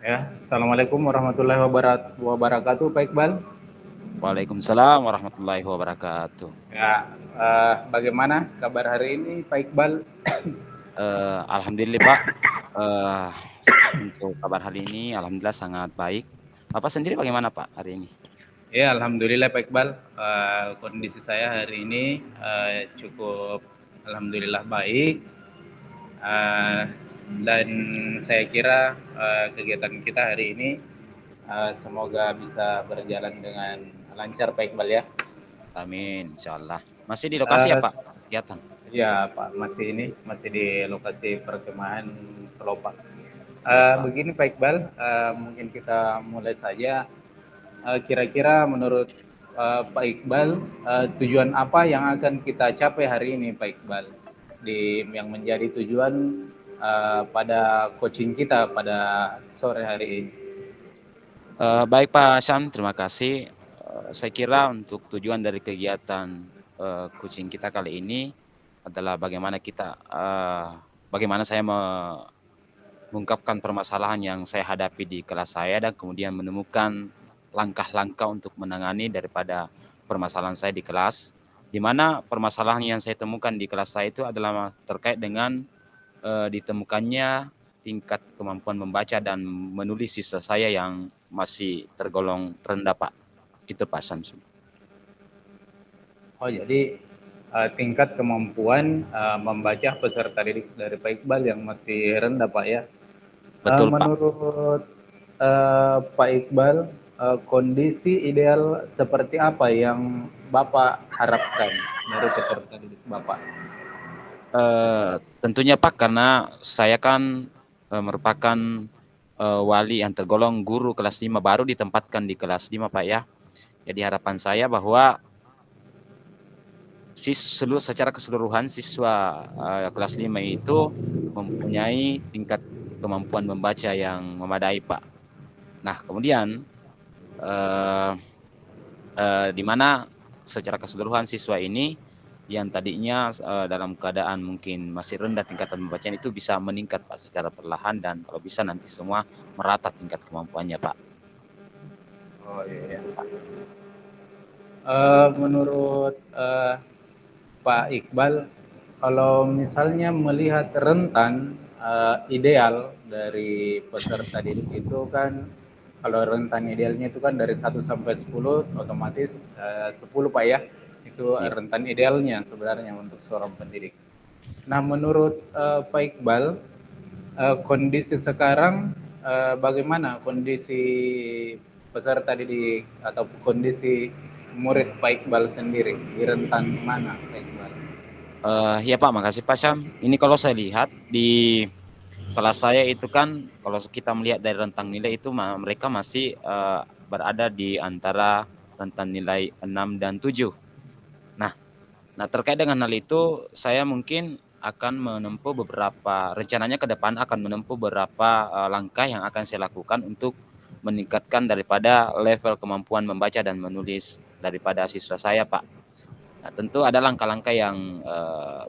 Ya, Assalamualaikum warahmatullahi wabarakatuh, Pak Iqbal. Waalaikumsalam warahmatullahi wabarakatuh. Ya, bagaimana kabar hari ini, Pak Iqbal? Alhamdulillah Pak, eh, untuk kabar hari ini alhamdulillah sangat baik. Bapak sendiri bagaimana Pak hari ini? Ya, Alhamdulillah, Pak Iqbal. Kondisi saya hari ini cukup, Alhamdulillah baik. Eh, dan saya kira kegiatan kita hari ini semoga bisa berjalan dengan lancar, Pak Iqbal ya. Amin, insyaallah. Masih di lokasi ya Eh, Pak kegiatan? Ya, Pak, masih di lokasi perkemahan Pelopak. Baik Pak. Begini Pak Iqbal, mungkin kita mulai saja. Kira-kira menurut Pak Iqbal, tujuan apa yang akan kita capai hari ini, Pak Iqbal, yang menjadi tujuan pada coaching kita pada sore hari ini? Baik Pak Syam, terima kasih. Saya kira untuk tujuan dari kegiatan coaching kita kali ini adalah bagaimana saya mengungkapkan permasalahan yang saya hadapi di kelas saya dan kemudian menemukan langkah-langkah untuk menangani daripada permasalahan saya di kelas, di mana permasalahan yang saya temukan di kelas saya itu adalah terkait dengan ditemukannya tingkat kemampuan membaca dan menulis siswa saya yang masih tergolong rendah Pak. Itu Pak Samsul. Oh, jadi tingkat kemampuan membaca peserta didik dari Pak Iqbal yang masih rendah, Pak ya. Betul Pak. Menurut Pak Iqbal, kondisi ideal seperti apa yang Bapak harapkan dari peserta didik Bapak? Tentunya Pak, karena saya kan merupakan wali yang tergolong guru kelas 5, baru ditempatkan di kelas 5 Pak ya. Jadi harapan saya bahwa secara keseluruhan siswa kelas 5 itu mempunyai tingkat kemampuan membaca yang memadai Pak. Nah kemudian di mana secara keseluruhan siswa ini yang tadinya dalam keadaan mungkin masih rendah tingkatan pembacaan itu bisa meningkat Pak secara perlahan, dan kalau bisa nanti semua merata tingkat kemampuannya Pak. Oh iya, iya. Menurut Pak Iqbal, kalau misalnya melihat rentan ideal dari peserta didik itu kan, kalau rentan idealnya itu kan dari 1 sampai 10, otomatis 10 Pak ya, itu Iya. rentan idealnya sebenarnya untuk seorang pendidik. Nah, menurut Pak Iqbal, kondisi sekarang bagaimana kondisi peserta didik atau kondisi murid Pak Iqbal sendiri di rentan mana Pak Iqbal? Ya Pak, makasih Pak Syam. Ini kalau saya lihat di kelas saya itu kan, kalau kita melihat dari rentang nilai itu mereka masih berada di antara rentang nilai 6 dan 7. Nah, terkait dengan hal itu, saya mungkin akan menempuh rencananya ke depan akan menempuh beberapa langkah yang akan saya lakukan untuk meningkatkan daripada level kemampuan membaca dan menulis daripada siswa saya, Pak. Nah, tentu ada langkah-langkah yang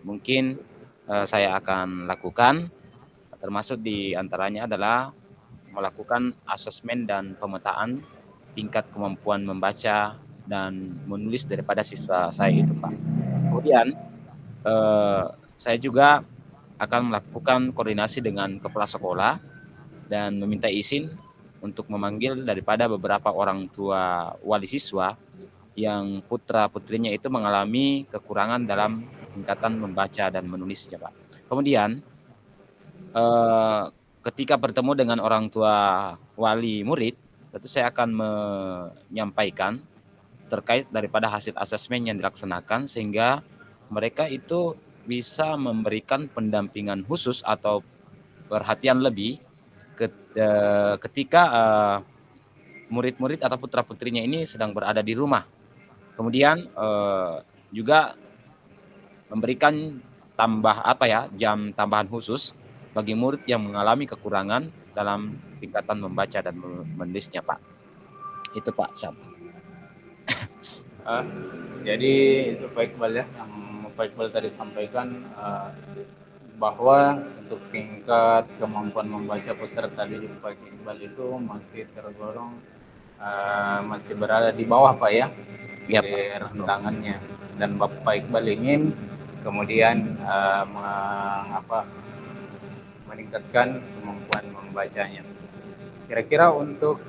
mungkin saya akan lakukan, termasuk di antaranya adalah melakukan asesmen dan pemetaan tingkat kemampuan membaca dan menulis daripada siswa saya itu, Pak. Kemudian eh, saya juga akan melakukan koordinasi dengan kepala sekolah dan meminta izin untuk memanggil daripada beberapa orang tua wali siswa yang putra putrinya itu mengalami kekurangan dalam tingkatan membaca dan menulisnya, Pak. Kemudian eh, ketika bertemu dengan orang tua wali murid, tentu saya akan menyampaikan terkait daripada hasil asesmen yang dilaksanakan, sehingga mereka itu bisa memberikan pendampingan khusus atau perhatian lebih ketika murid-murid atau putra-putrinya ini sedang berada di rumah. Kemudian juga memberikan jam tambahan khusus bagi murid yang mengalami kekurangan dalam tingkatan membaca dan menulisnya, Pak. Itu Pak Sam. Uh, jadi itu Pak Iqbal ya yang Pak Iqbal tadi sampaikan, bahwa untuk tingkat kemampuan membaca peserta didik Pak Iqbal itu masih tergolong masih berada di bawah Pak ya, Iya di Pak. rentangannya, dan Bapak Iqbal ingin kemudian meningkatkan kemampuan membacanya. Kira-kira untuk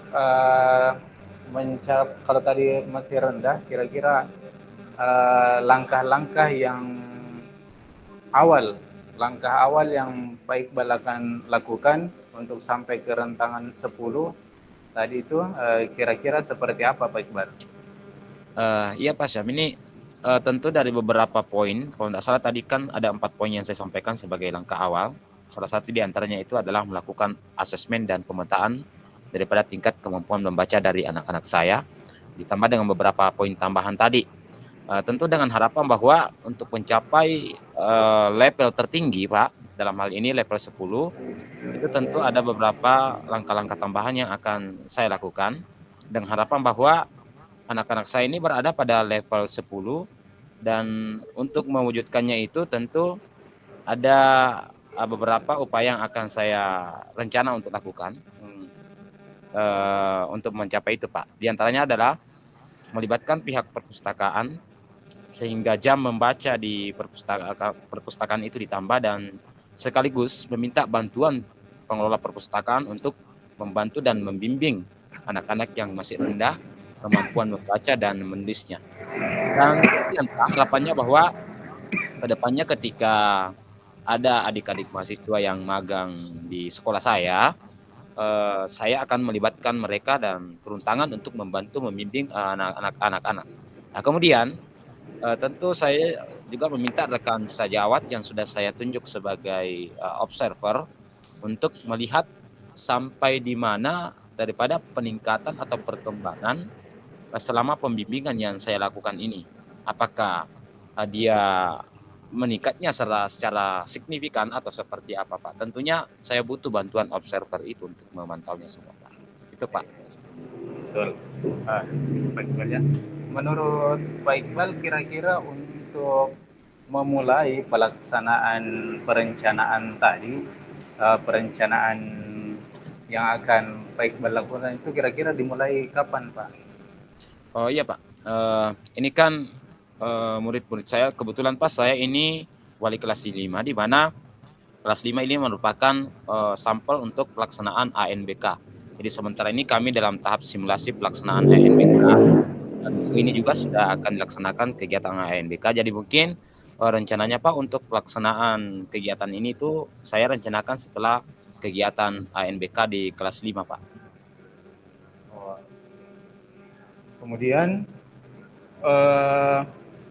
kalau tadi masih rendah, kira-kira langkah-langkah langkah awal yang Pak Iqbal akan lakukan untuk sampai ke rentangan 10 tadi itu kira-kira seperti apa Pak Iqbal? Iya Pak Syam, ini tentu dari beberapa poin, kalau tidak salah tadi kan ada 4 poin yang saya sampaikan sebagai langkah awal. Salah satu di antaranya itu adalah melakukan asesmen dan pemetaan daripada tingkat kemampuan membaca dari anak-anak saya, ditambah dengan beberapa poin tambahan tadi. Tentu dengan harapan bahwa untuk mencapai level tertinggi Pak, dalam hal ini level 10, itu tentu ada beberapa langkah-langkah tambahan yang akan saya lakukan dengan harapan bahwa anak-anak saya ini berada pada level 10, dan untuk mewujudkannya itu tentu ada beberapa upaya yang akan saya rencana untuk lakukan untuk mencapai itu Pak. Di antaranya adalah melibatkan pihak perpustakaan sehingga jam membaca di perpustakaan itu ditambah, dan sekaligus meminta bantuan pengelola perpustakaan untuk membantu dan membimbing anak-anak yang masih rendah kemampuan membaca dan menulisnya. Dan harapannya bahwa kedepannya ketika ada adik-adik mahasiswa yang magang di sekolah saya akan melibatkan mereka dan turun tangan untuk membantu membimbing anak-anak. Nah, kemudian tentu saya juga meminta rekan sejawat yang sudah saya tunjuk sebagai observer untuk melihat sampai di mana daripada peningkatan atau perkembangan selama pembimbingan yang saya lakukan ini. Apakah dia meningkatnya secara signifikan atau seperti apa Pak? Tentunya saya butuh bantuan observer itu untuk memantaunya semua Pak. Itu Pak. Betul. Pak Iqbal ya. Menurut Pak Iqbal kira-kira untuk memulai pelaksanaan perencanaan tadi, perencanaan yang akan Pak Iqbal lakukan itu kira-kira dimulai kapan Pak? Oh iya Pak, ini kan murid-murid saya, kebetulan Pak saya ini wali kelas 5, di mana kelas 5 ini merupakan sampel untuk pelaksanaan ANBK. Jadi sementara ini kami dalam tahap simulasi pelaksanaan ANBK, dan ini juga sudah akan dilaksanakan kegiatan ANBK. Jadi mungkin rencananya Pak untuk pelaksanaan kegiatan ini tuh saya rencanakan setelah kegiatan ANBK di kelas 5 Pak. Kemudian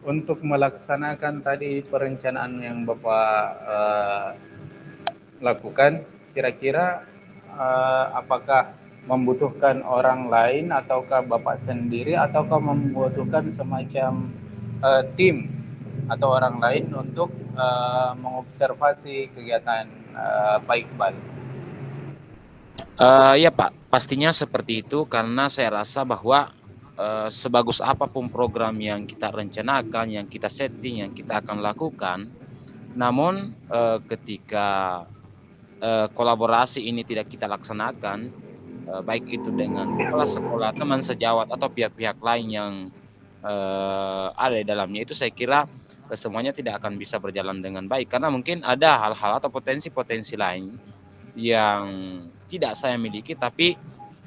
untuk melaksanakan tadi perencanaan yang Bapak lakukan, kira-kira apakah membutuhkan orang lain ataukah Bapak sendiri ataukah membutuhkan semacam tim atau orang lain untuk mengobservasi kegiatan Pak Iqbal? Ya Pak, pastinya seperti itu, karena saya rasa bahwa sebagus apapun program yang kita rencanakan, yang kita setting, yang kita akan lakukan, namun ketika kolaborasi ini tidak kita laksanakan, baik itu dengan kepala sekolah, teman sejawat, atau pihak-pihak lain yang ada di dalamnya, itu saya kira semuanya tidak akan bisa berjalan dengan baik, karena mungkin ada hal-hal atau potensi-potensi lain yang tidak saya miliki, tapi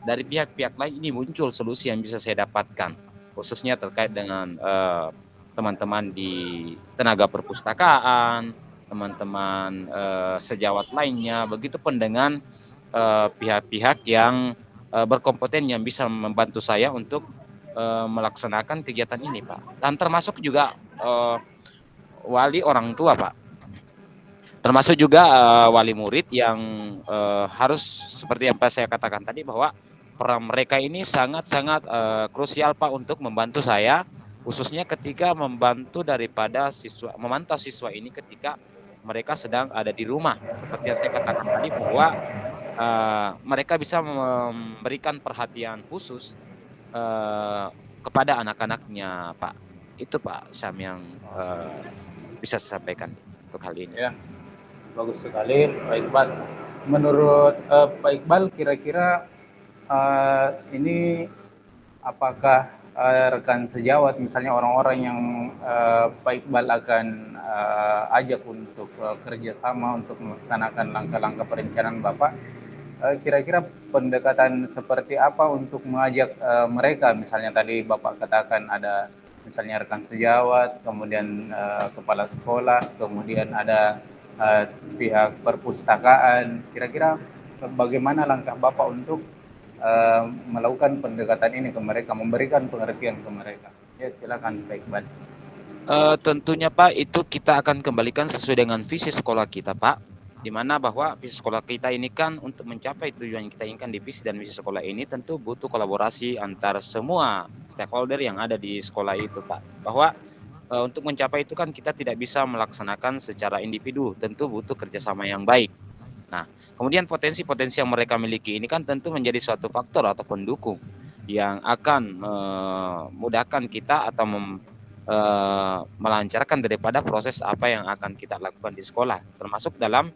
dari pihak-pihak lain ini muncul solusi yang bisa saya dapatkan, khususnya terkait dengan teman-teman di tenaga perpustakaan, teman-teman sejawat lainnya, begitupun dengan pihak-pihak yang berkompeten yang bisa membantu saya untuk melaksanakan kegiatan ini Pak, dan termasuk juga wali orang tua Pak, termasuk juga wali murid yang harus seperti yang saya katakan tadi, bahwa peran mereka ini sangat-sangat krusial Pak untuk membantu saya, khususnya ketika membantu daripada memantau siswa ini ketika mereka sedang ada di rumah. Seperti yang saya katakan tadi, bahwa mereka bisa memberikan perhatian khusus kepada anak-anaknya Pak. Itu Pak Sam yang bisa saya sampaikan untuk hal ini. Ya. bagus sekali Pak Iqbal. Menurut Pak Iqbal, kira-kira ini apakah rekan sejawat, misalnya orang-orang yang Pak Iqbal akan ajak untuk kerjasama untuk melaksanakan langkah-langkah perencanaan Bapak, kira-kira pendekatan seperti apa untuk mengajak mereka? Misalnya tadi Bapak katakan ada misalnya rekan sejawat, kemudian kepala sekolah, kemudian ada pihak perpustakaan. Kira-kira bagaimana langkah Bapak untuk melakukan pendekatan ini ke mereka, memberikan pengertian ke mereka? Ya, silakan Pak Iqbal. Tentunya Pak, itu kita akan kembalikan sesuai dengan visi sekolah kita Pak, di mana bahwa visi sekolah kita ini kan untuk mencapai tujuan yang kita inginkan di visi dan misi sekolah ini tentu butuh kolaborasi antara semua stakeholder yang ada di sekolah itu Pak. Bahwa untuk mencapai itu kan kita tidak bisa melaksanakan secara individu, tentu butuh kerjasama yang baik. Nah, kemudian potensi-potensi yang mereka miliki ini kan tentu menjadi suatu faktor atau pendukung yang akan memudahkan kita atau melancarkan daripada proses apa yang akan kita lakukan di sekolah, termasuk dalam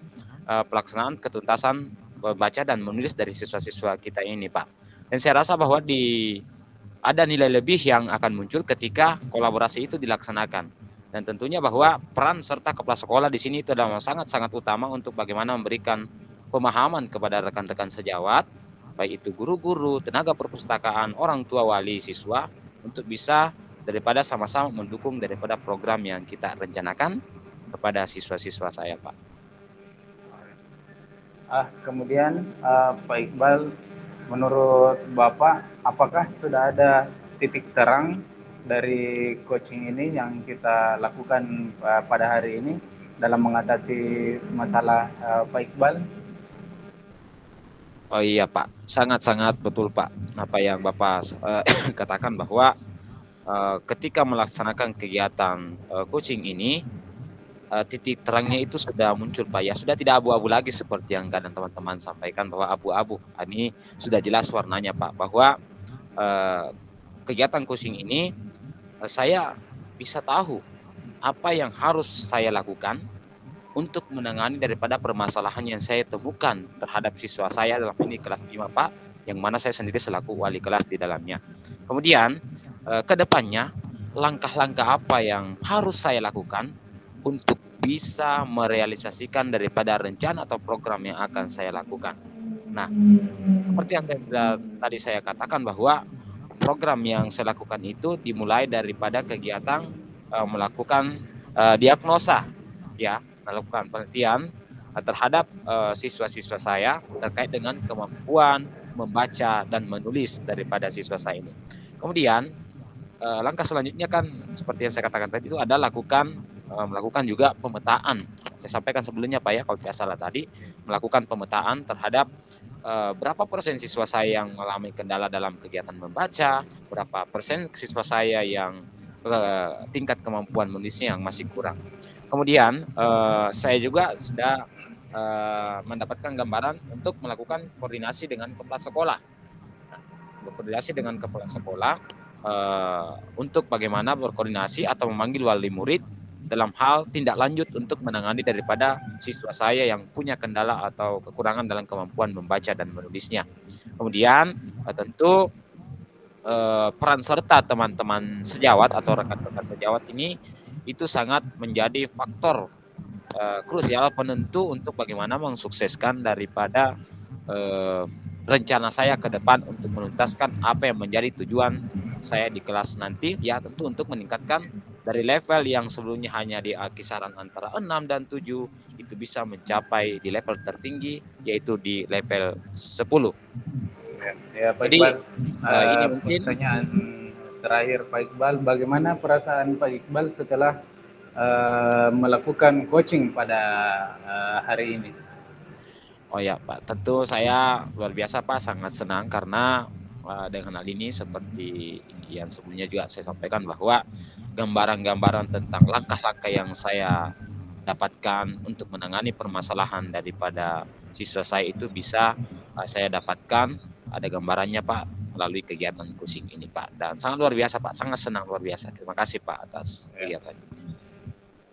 pelaksanaan ketuntasan membaca dan menulis dari siswa-siswa kita ini, Pak. Dan saya rasa bahwa ada nilai lebih yang akan muncul ketika kolaborasi itu dilaksanakan. Dan tentunya bahwa peran serta kepala sekolah di sini itu adalah sangat-sangat utama untuk bagaimana memberikan pemahaman kepada rekan-rekan sejawat, baik itu guru-guru, tenaga perpustakaan, orang tua, wali, siswa, untuk bisa daripada sama-sama mendukung daripada program yang kita rencanakan kepada siswa-siswa saya, Pak. Kemudian Pak Iqbal, menurut Bapak, apakah sudah ada titik terang dari coaching ini yang kita lakukan pada hari ini dalam mengatasi masalah Pak Iqbal? Oh iya Pak, sangat-sangat betul Pak apa yang Bapak katakan bahwa ketika melaksanakan kegiatan coaching ini, titik terangnya itu sudah muncul Pak ya, sudah tidak abu-abu lagi seperti yang kadang teman-teman sampaikan bahwa abu-abu. Ini sudah jelas warnanya Pak, bahwa kegiatan coaching ini saya bisa tahu apa yang harus saya lakukan untuk menangani daripada permasalahan yang saya temukan terhadap siswa saya dalam ini kelas 5 Pak, yang mana saya sendiri selaku wali kelas di dalamnya. Kemudian ke depannya langkah-langkah apa yang harus saya lakukan untuk bisa merealisasikan daripada rencana atau program yang akan saya lakukan. Nah, seperti yang tadi saya katakan bahwa program yang saya lakukan itu dimulai daripada kegiatan melakukan diagnosa, ya, melakukan penelitian terhadap siswa-siswa saya terkait dengan kemampuan membaca dan menulis daripada siswa saya ini. Kemudian langkah selanjutnya kan seperti yang saya katakan tadi itu ada melakukan juga pemetaan. Saya sampaikan sebelumnya Pak ya, kalau tidak salah tadi, melakukan pemetaan terhadap berapa persen siswa saya yang mengalami kendala dalam kegiatan membaca, berapa persen siswa saya yang tingkat kemampuan menulisnya yang masih kurang. Kemudian saya juga sudah mendapatkan gambaran untuk melakukan koordinasi dengan kepala sekolah. Nah, berkoordinasi dengan kepala sekolah untuk bagaimana berkoordinasi atau memanggil wali murid dalam hal tindak lanjut untuk menangani daripada siswa saya yang punya kendala atau kekurangan dalam kemampuan membaca dan menulisnya. Kemudian tentu peran serta teman-teman sejawat atau rekan-rekan sejawat ini itu sangat menjadi faktor krusial penentu untuk bagaimana mensukseskan daripada rencana saya ke depan untuk menuntaskan apa yang menjadi tujuan saya di kelas nanti, ya tentu untuk meningkatkan dari level yang sebelumnya hanya di kisaran antara 6 dan 7 itu bisa mencapai di level tertinggi yaitu di level 10. Ya Pak Jadi Iqbal, ini mungkin pertanyaan terakhir Pak Iqbal, bagaimana perasaan Pak Iqbal setelah melakukan coaching pada hari ini? Oh ya Pak, tentu saya luar biasa Pak, sangat senang karena dengan hal ini seperti yang sebelumnya juga saya sampaikan bahwa gambaran-gambaran tentang langkah-langkah yang saya dapatkan untuk menangani permasalahan daripada siswa saya itu bisa saya dapatkan, ada gambarannya Pak melalui kegiatan coaching ini Pak, dan sangat luar biasa Pak, sangat senang luar biasa. Terima kasih Pak atas kegiatan.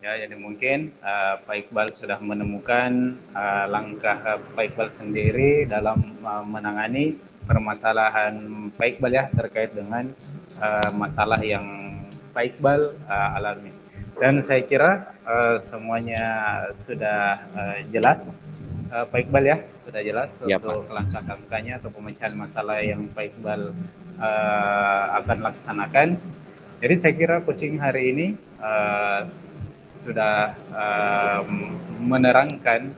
Ya, jadi mungkin Pak Iqbal sudah menemukan langkah Pak Iqbal sendiri dalam menangani permasalahan Pak Iqbal ya terkait dengan masalah yang Pak Iqbal alami. Dan saya kira semuanya sudah jelas, Pak Iqbal ya, sudah jelas Ya Pak. untuk langkah-langkahnya atau pemecahan masalah yang Pak Iqbal akan laksanakan. Jadi saya kira coaching hari ini sudah menerangkan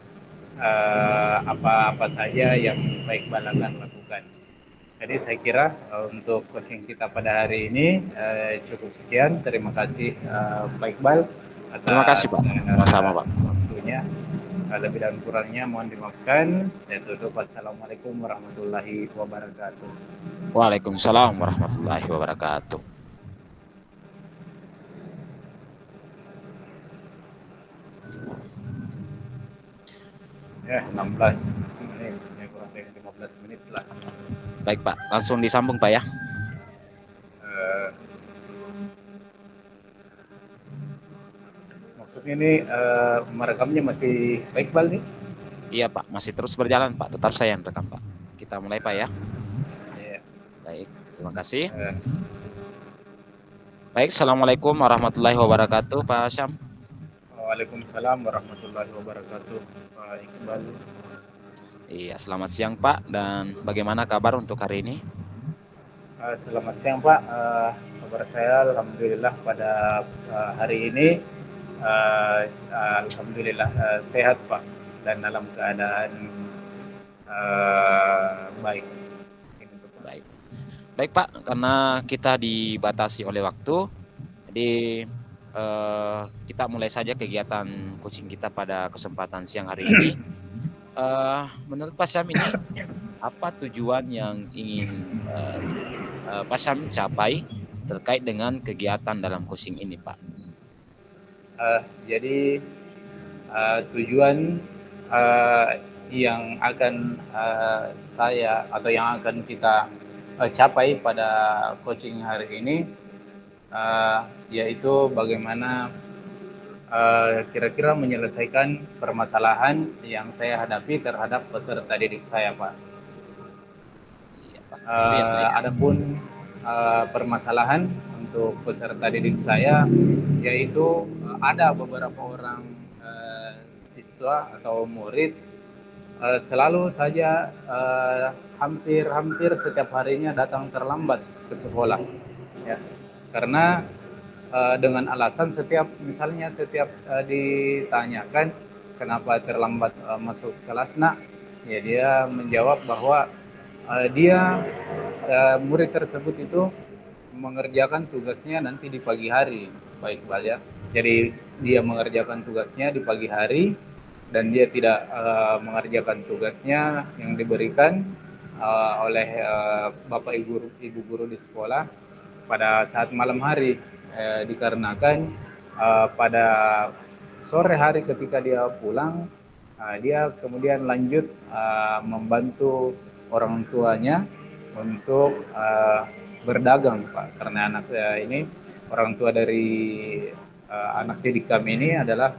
apa-apa saja yang Pak Iqbal akan lakukan. Jadi saya kira untuk coaching kita pada hari ini cukup sekian. Terima kasih Pak Iqbal Terima kasih atas Pak. Sama-sama Pak. waktunya. Lebih dan kurangnya mohon dimaafkan. Saya tutup. Wassalamualaikum warahmatullahi wabarakatuh. Waalaikumsalam warahmatullahi wabarakatuh. Ya, 16 menit. Ya, kurang lebih 15 menit lah. Baik Pak, langsung disambung Pak ya. Maksudnya ini merekamnya masih Pak Iqbal nih? Iya Pak, masih terus berjalan Pak. Tetap saya yang rekam Pak. Kita mulai Pak ya. Iya. Baik, terima kasih. Baik, Assalamualaikum warahmatullahi wabarakatuh Pak Syam. Waalaikumsalam warahmatullahi wabarakatuh Pak Iqbal. Iya, selamat siang Pak. Dan bagaimana kabar untuk hari ini? Selamat siang Pak. Kabar saya alhamdulillah pada hari ini alhamdulillah sehat Pak dan dalam keadaan baik. Baik. Baik Pak, karena kita dibatasi oleh waktu, jadi kita mulai saja kegiatan coaching kita pada kesempatan siang hari ini. Menurut Pak Syam ini, apa tujuan yang ingin Pak Syam capai terkait dengan kegiatan dalam coaching ini Pak? Jadi tujuan yang akan saya atau yang akan kita capai pada coaching hari ini yaitu bagaimana kira-kira menyelesaikan permasalahan yang saya hadapi terhadap peserta didik saya, Pak. Adapun permasalahan untuk peserta didik saya yaitu ada beberapa orang siswa atau murid selalu saja hampir setiap harinya datang terlambat ke sekolah, ya, karena dengan alasan misalnya setiap ditanyakan kenapa terlambat masuk kelas nak, ya dia menjawab bahwa dia murid tersebut itu mengerjakan tugasnya nanti di pagi hari, Pak Iqbal ya. Jadi dia mengerjakan tugasnya di pagi hari dan dia tidak mengerjakan tugasnya yang diberikan oleh Bapak Ibu guru di sekolah pada saat malam hari, dikarenakan pada sore hari ketika dia pulang dia kemudian lanjut membantu orang tuanya untuk berdagang, Pak, karena anak saya ini orang tua dari anak didik kami ini adalah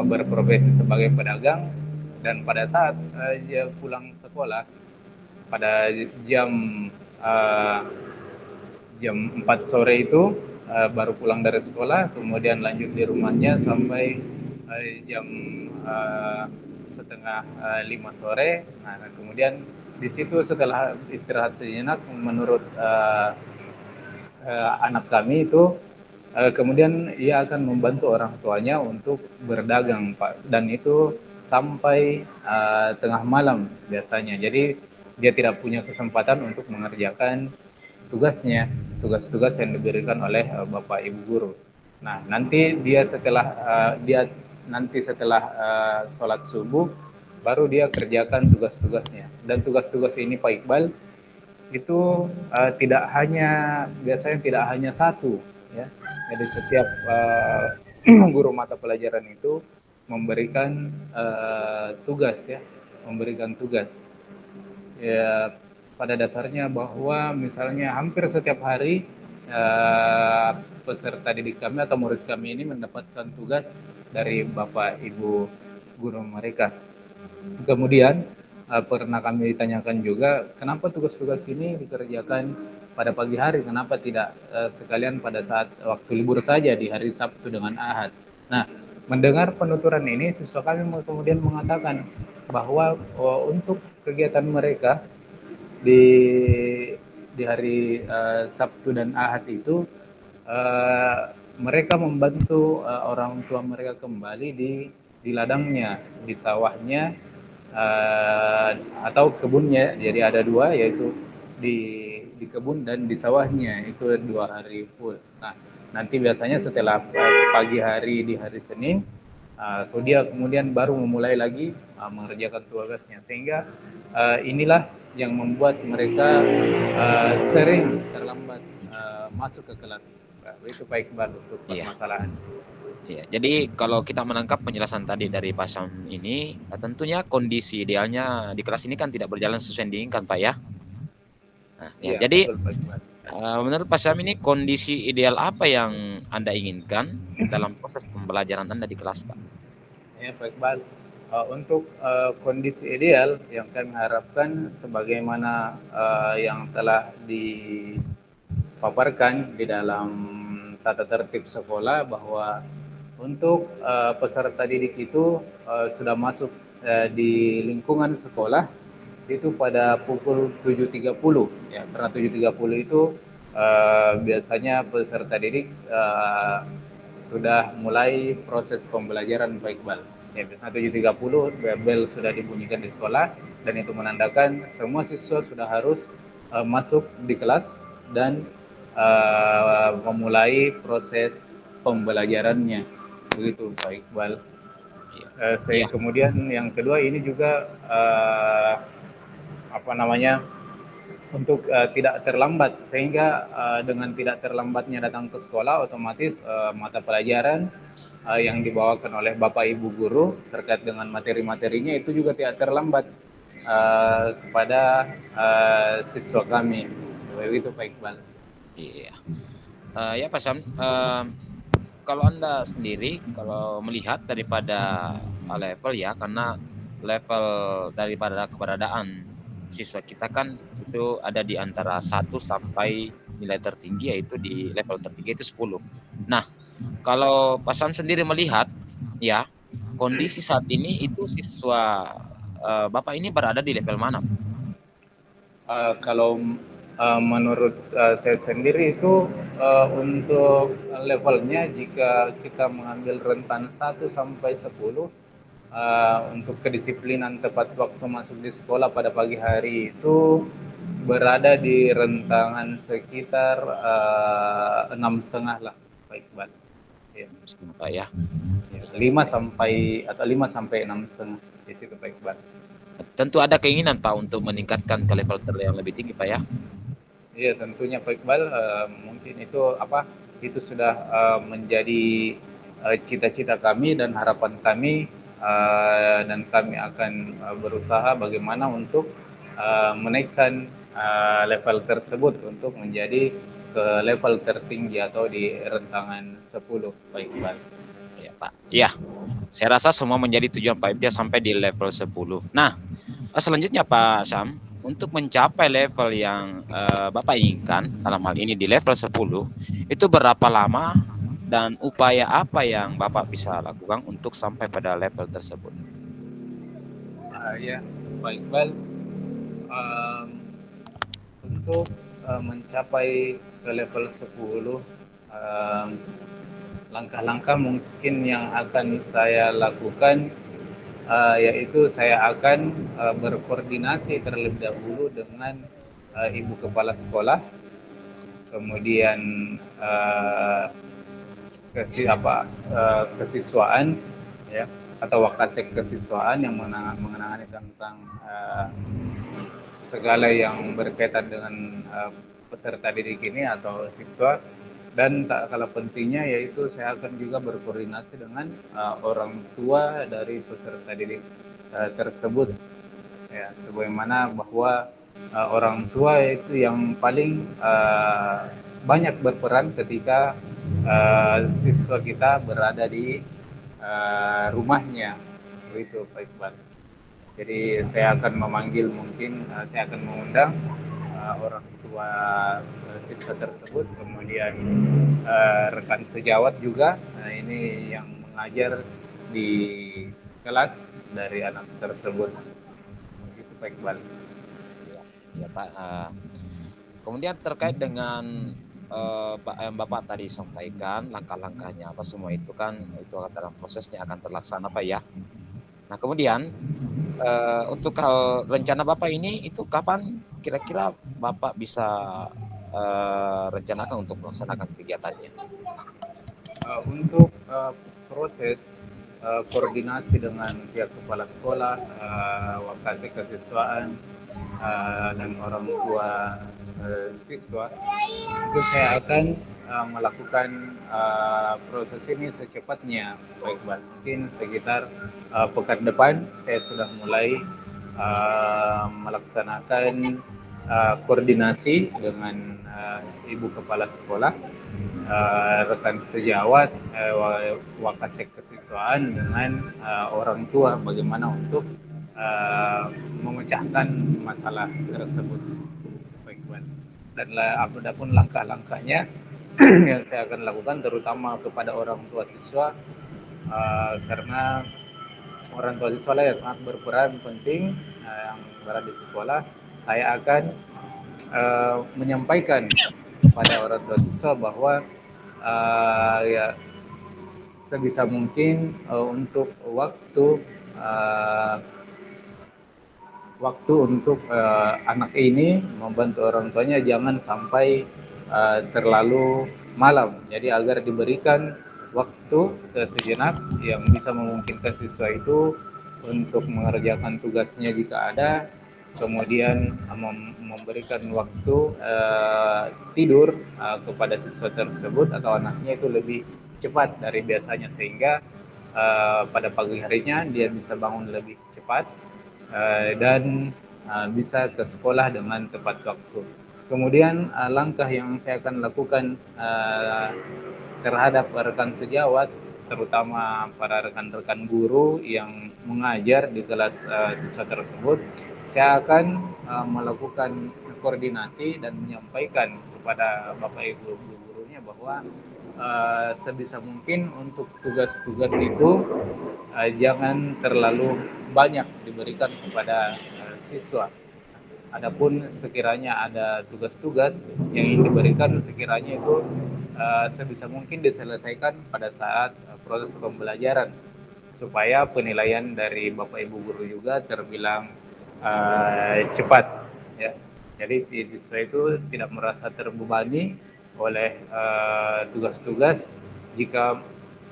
berprofesi sebagai pedagang, dan pada saat dia pulang sekolah pada jam 4 sore itu baru pulang dari sekolah, kemudian lanjut di rumahnya sampai jam setengah 5 sore. Nah, kemudian di situ setelah istirahat sejenak, menurut anak kami itu kemudian ia akan membantu orang tuanya untuk berdagang, Pak, dan itu sampai tengah malam biasanya. Jadi dia tidak punya kesempatan untuk mengerjakan tugas-tugas yang diberikan oleh Bapak Ibu guru. Nah, nanti setelah sholat subuh baru dia kerjakan tugas-tugasnya. Dan tugas-tugas ini, Pak Iqbal, itu biasanya tidak hanya satu, ya. Jadi setiap guru mata pelajaran itu memberikan tugas, ya, memberikan tugas. Ya, pada dasarnya bahwa misalnya hampir setiap hari peserta didik kami atau murid kami ini mendapatkan tugas dari Bapak Ibu guru mereka. Kemudian pernah kami ditanyakan juga kenapa tugas-tugas ini dikerjakan pada pagi hari, kenapa tidak sekalian pada saat waktu libur saja di hari Sabtu dengan Ahad. Nah, mendengar penuturan ini, siswa kami kemudian mengatakan bahwa untuk kegiatan mereka di hari Sabtu dan Ahad itu mereka membantu orang tua mereka kembali di ladangnya, di sawahnya atau kebunnya. Jadi ada dua, yaitu di kebun dan di sawahnya, itu 2 hari full. Nah, nanti biasanya setelah pagi hari di hari Senin, dia kemudian baru memulai lagi mengerjakan tugasnya, sehingga inilah yang membuat mereka sering terlambat masuk ke kelas. Itu Pak Iqbal untuk permasalahan. Iya, jadi kalau kita menangkap penjelasan tadi dari Pak Syam ini, tentunya kondisi idealnya di kelas ini kan tidak berjalan sesuai yang diinginkan, Pak ya. Nah, ya, jadi betul, menurut Pak Syam ini kondisi ideal apa yang Anda inginkan dalam proses pembelajaran Anda di kelas, Pak? Ya, Pak Iqbal. Untuk kondisi ideal yang kami harapkan sebagaimana yang telah dipaparkan di dalam tata tertib sekolah, bahwa untuk peserta didik itu sudah masuk di lingkungan sekolah itu pada pukul 7.30 ya, karena 7.30 itu biasanya peserta didik sudah mulai proses pembelajaran Pak Iqbal. Ya, biasanya 7.30 bel sudah dibunyikan di sekolah, dan itu menandakan semua siswa sudah harus masuk di kelas dan memulai proses pembelajarannya. Begitu Pak Iqbal. Kemudian yang kedua ini juga untuk tidak terlambat, sehingga dengan tidak terlambatnya datang ke sekolah, otomatis mata pelajaran yang dibawakan oleh Bapak Ibu guru terkait dengan materi-materinya itu juga tidak terlambat kepada siswa kami. Begitu Pak Iqbal. Iya. Ya Pak Syam, kalau Anda sendiri, kalau melihat daripada level ya, karena level daripada keberadaan siswa kita kan itu ada di antara 1 sampai nilai tertinggi, yaitu di level tertinggi itu 10. Nah, kalau Pak Syam sendiri melihat ya, kondisi saat ini itu siswa Bapak ini berada di level mana? Kalau menurut saya sendiri itu untuk levelnya, jika kita mengambil rentan 1 sampai 10, untuk kedisiplinan tepat waktu masuk di sekolah pada pagi hari itu berada di rentangan sekitar 6,5 lah Pak Iqbal. Ya. 6,5 ya. 5 sampai 6,5 di situ Pak Iqbal. Tentu ada keinginan Pak untuk meningkatkan ke level yang lebih tinggi Pak ya. Iya, tentunya Pak Iqbal, mungkin itu sudah menjadi cita-cita kami dan harapan kami, dan kami akan berusaha bagaimana untuk menaikkan level tersebut untuk menjadi ke level tertinggi atau di rentangan 10 Pak Iqbal. Ya Pak. Iya. Saya rasa semua menjadi tujuan Pak Ibtia sampai di level 10. Nah, selanjutnya Pak Syam, untuk mencapai level yang Bapak inginkan, dalam hal ini di level 10, itu berapa lama dan upaya apa yang Bapak bisa lakukan untuk sampai pada level tersebut? Ya, Pak Iqbal, untuk mencapai ke level 10, langkah-langkah mungkin yang akan saya lakukan yaitu saya akan berkoordinasi terlebih dahulu dengan ibu kepala sekolah, kemudian kesiswaan ya, atau wakasek kesiswaan yang mengenai tentang segala yang berkaitan dengan peserta didik ini atau siswa. Dan tak kalah pentingnya yaitu saya akan juga berkoordinasi dengan orang tua dari peserta didik tersebut ya, sebagaimana bahwa orang tua itu yang paling banyak berperan ketika siswa kita berada di rumahnya, begitu Pak Iqbal. Jadi saya akan memanggil mungkin saya akan mengundang orang tua siswa tersebut, kemudian rekan sejawat juga. Nah, ini yang mengajar di kelas dari anak tersebut. Begitu Pak Iqbal. Ya, ya Pak. Kemudian terkait dengan yang Bapak tadi sampaikan langkah-langkahnya apa semua itu kan itu dalam prosesnya akan terlaksana Pak ya. Nah kemudian untuk rencana Bapak ini itu kapan kira-kira Bapak bisa rencanakan untuk melaksanakan kegiatannya? Untuk proses koordinasi dengan pihak kepala sekolah, wakil kesiswaan, dan orang tua siswa, itu saya akan melakukan proses ini secepatnya, baik mungkin sekitar pekan depan saya sudah mulai melaksanakan koordinasi dengan ibu kepala sekolah, rekan sejawat, wakasek kesiswaan dengan orang tua bagaimana untuk memecahkan masalah tersebut, baik dan ada pun langkah-langkahnya yang saya akan lakukan terutama kepada orang tua siswa, karena orang tua siswa yang sangat berperan penting yang berada di sekolah. Saya akan menyampaikan kepada orang tua siswa bahwa ya sebisa mungkin untuk uh, waktu untuk anak ini membantu orang tuanya jangan sampai terlalu malam. Jadi agar diberikan waktu sejenak yang bisa memungkinkan siswa itu untuk mengerjakan tugasnya jika ada, kemudian memberikan waktu tidur kepada siswa tersebut atau anaknya itu lebih cepat dari biasanya, sehingga pada pagi harinya dia bisa bangun lebih cepat dan bisa ke sekolah dengan tepat waktu. Kemudian langkah yang saya akan lakukan terhadap rekan sejawat, terutama para rekan-rekan guru yang mengajar di kelas siswa tersebut, saya akan melakukan koordinasi dan menyampaikan kepada Bapak Ibu gurunya bahwa sebisa mungkin untuk tugas-tugas itu jangan terlalu banyak diberikan kepada siswa. Adapun sekiranya ada tugas-tugas yang ingin diberikan, sekiranya itu sebisa mungkin diselesaikan pada saat proses pembelajaran, supaya penilaian dari Bapak Ibu guru juga terbilang cepat, ya. Jadi siswa itu tidak merasa terbebani oleh tugas-tugas jika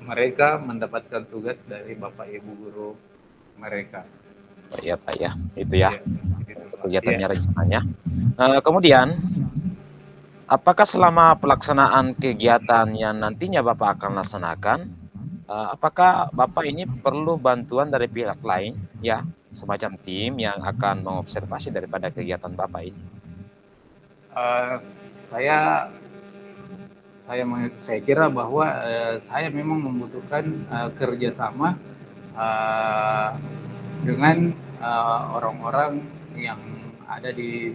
mereka mendapatkan tugas dari Bapak Ibu guru mereka. Ya Pak ya, itu ya, Ya, kegiatannya ya. rencananya. Kemudian apakah selama pelaksanaan kegiatan yang nantinya Bapak akan laksanakan, apakah Bapak ini perlu bantuan dari pihak lain, ya, semacam tim yang akan mengobservasi daripada kegiatan Bapak ini? Uh, saya saya kira bahwa saya memang membutuhkan kerjasama uh, dengan orang-orang yang ada di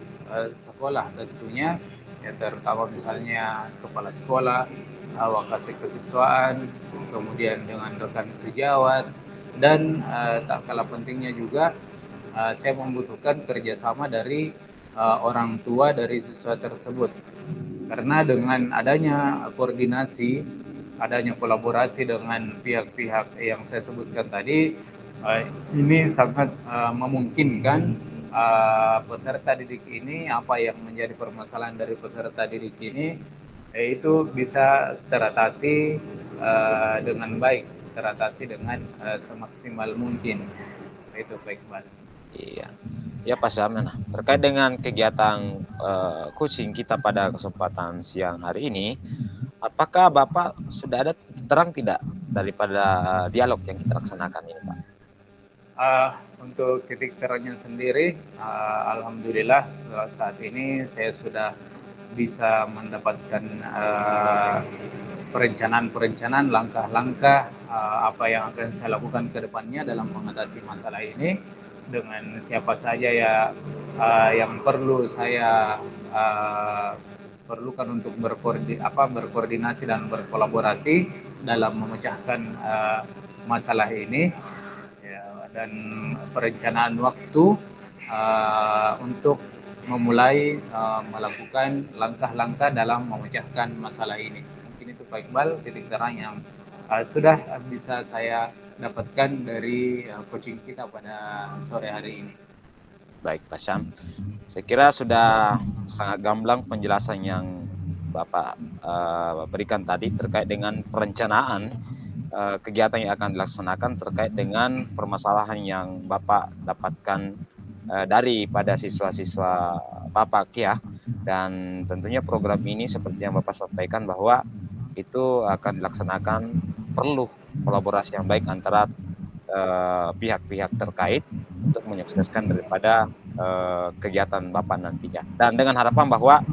sekolah tentunya, ya, terutama misalnya kepala sekolah, wakasek kesiswaan, kemudian dengan rekan sejawat, dan tak kalah pentingnya juga saya membutuhkan kerjasama dari orang tua dari siswa tersebut, karena dengan adanya koordinasi, adanya kolaborasi dengan pihak-pihak yang saya sebutkan tadi, ini sangat memungkinkan peserta didik ini, apa yang menjadi permasalahan dari peserta didik ini, itu bisa teratasi dengan baik, teratasi dengan semaksimal mungkin. Itu baik, Pak. Iya, ya Pak Syam. Nah, terkait dengan kegiatan coaching kita pada kesempatan siang hari ini, apakah Bapak sudah ada titik terang tidak daripada dialog yang kita laksanakan ini, Pak? Untuk titik terangnya sendiri, alhamdulillah saat ini saya sudah bisa mendapatkan perencanaan-perencanaan, langkah-langkah apa yang akan saya lakukan ke depannya dalam mengatasi masalah ini, dengan siapa saja ya yang perlu saya perlukan untuk berkoordinasi dan berkolaborasi dalam memecahkan masalah ini, ya, dan perencanaan waktu untuk memulai melakukan langkah-langkah dalam memecahkan masalah ini. Mungkin itu Pak Iqbal titik terang yang sudah bisa saya dapatkan dari coaching kita pada sore hari ini. Baik, Pak Syam. Saya kira sudah sangat gamblang penjelasan yang Bapak berikan tadi terkait dengan perencanaan kegiatan yang akan dilaksanakan terkait dengan permasalahan yang Bapak dapatkan daripada siswa-siswa Bapak ya. Dan tentunya program ini seperti yang Bapak sampaikan bahwa itu akan dilaksanakan perlu kolaborasi yang baik antara pihak-pihak terkait untuk menyukseskan daripada kegiatan Bapak nantinya. Dan dengan harapan bahwa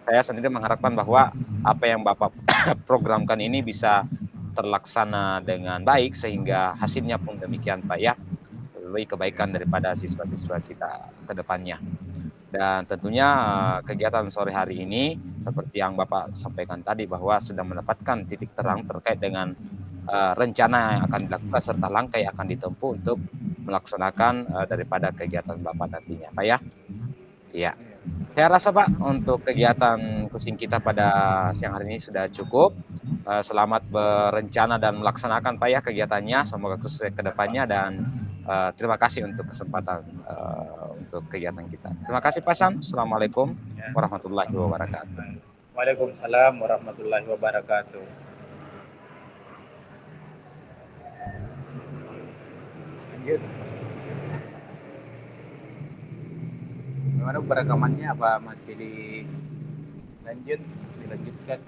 saya sendiri mengharapkan bahwa apa yang Bapak programkan ini bisa terlaksana dengan baik sehingga hasilnya pun demikian Pak ya, lebih kebaikan daripada siswa-siswa kita ke depannya. Dan tentunya kegiatan sore hari ini seperti yang Bapak sampaikan tadi bahwa sudah mendapatkan titik terang terkait dengan rencana yang akan dilakukan serta langkah yang akan ditempuh untuk melaksanakan daripada kegiatan Bapak nantinya, Pak ya. Iya. Saya rasa Pak untuk kegiatan coaching kita pada siang hari ini sudah cukup. Selamat berencana dan melaksanakan Pak ya kegiatannya. Semoga sukses ke depannya dan terima kasih untuk kesempatan untuk kegiatan kita. Terima kasih Pak Sam. Assalamualaikum warahmatullahi wabarakatuh. Waalaikumsalam warahmatullahi wabarakatuh. Lanjut. Gimana perekamannya, apa masih dilanjutkan?